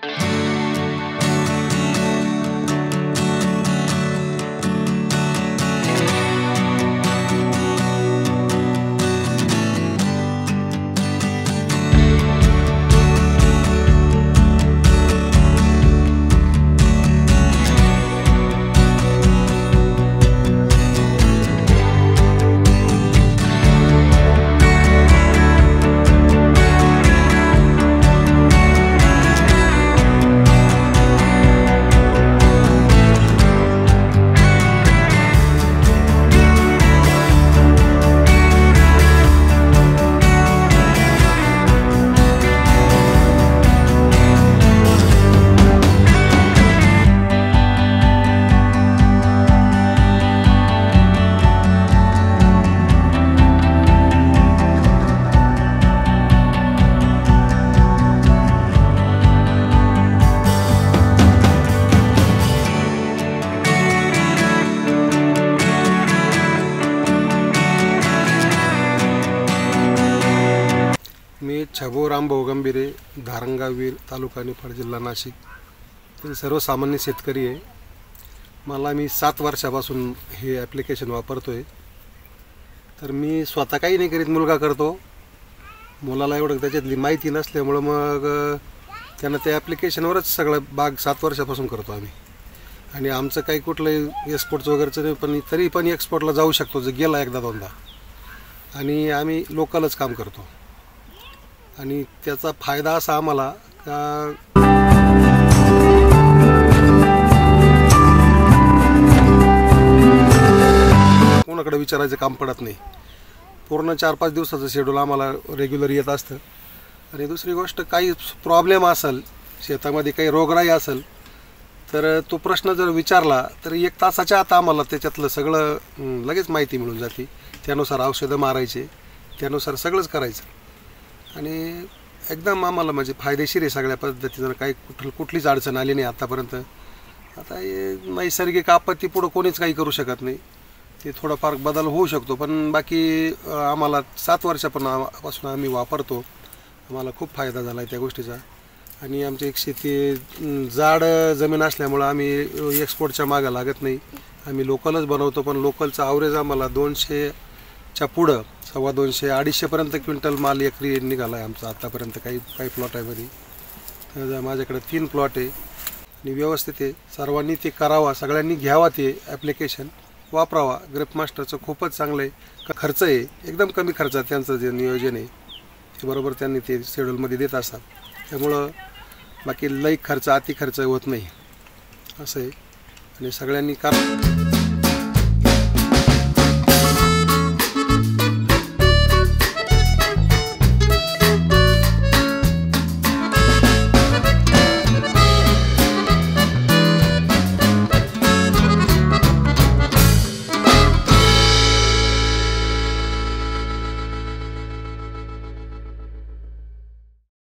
मी छबो रामभाऊ गंभीरे, धारणगावीर, तालुका निफाड, जिल्हा नाशिक. सर्वसामान्य शेतकरी आहे. मी 7 वर्षापासून हे ॲप्लिकेशन वापरतोय. तर मी स्वतः काही नाही करीत, मुलगा करतो. मुलाला एवढं त्याच्यातली माहिती नसल्यामुळं मग त्यानं त्या ॲप्लिकेशनवरच सगळं बाग 7 वर्षापासून करतो आम्ही. आणि आमचं काही कुठलंही एक्सपोर्टचं वगैरेचं नाही, पण तरी पण एक्सपोर्टला जाऊ शकतो जर गेला एकदा दोनदा. आणि आम्ही लोकलच काम करतो. आणि त्याचा फायदा असा आम्हाला का कोणाकडे विचारायचं काम पडत नाही. पूर्ण 4-5 दिवसाचं शेड्यूल आम्हाला रेग्युलर येत असतं. आणि दुसरी गोष्ट, काही प्रॉब्लेम असेल शेतामध्ये, काही रोगराई असेल, तर तो प्रश्न जर विचारला तर 1 तासाच्या आत आम्हाला त्याच्यातलं सगळं लगेच माहिती मिळून जाते. त्यानुसार औषधं मारायचे, त्यानुसार सगळंच करायचं. आणि एकदम आम्हाला म्हणजे फायदेशीर आहे सगळ्या पद्धतीनं. काही कुठलीच अडचण आली नाही आतापर्यंत. आता हे नैसर्गिक आपत्ती पुढं कोणीच काही करू शकत नाही. ते थोडाफार बदल होऊ शकतो, पण बाकी आम्हाला 7 वर्षापासून आम्ही वापरतो. आम्हाला खूप फायदा झाला आहे त्या गोष्टीचा. आणि आमची एक शेती जाड जमीन असल्यामुळं आम्ही एक्सपोर्टच्या मागं लागत नाही. आम्ही लोकलच बनवतो. पण लोकलचा ॲव्हरेज आम्हाला 200च्या पुढं, 250-250पर्यंत क्विंटल माल एकरी निघाला आहे आमचा आतापर्यंत. काही प्लॉट आहे मध्ये. तर माझ्याकडे 3 प्लॉट आहे. आणि व्यवस्थित आहे. सर्वांनी ते करावा, सगळ्यांनी घ्यावा, ते ॲप्लिकेशन वापरावा. ग्रेप मास्टरचं खूपच चांगलं आहे. खर्च आहे एकदम कमी खर्चात त्यांचं जे नियोजन आहे ते बरोबर त्यांनी ते शेड्यूलमध्ये देत असतात. त्यामुळं बाकी लई खर्च, अति खर्च होत नाही असं आहे. आणि सगळ्यांनी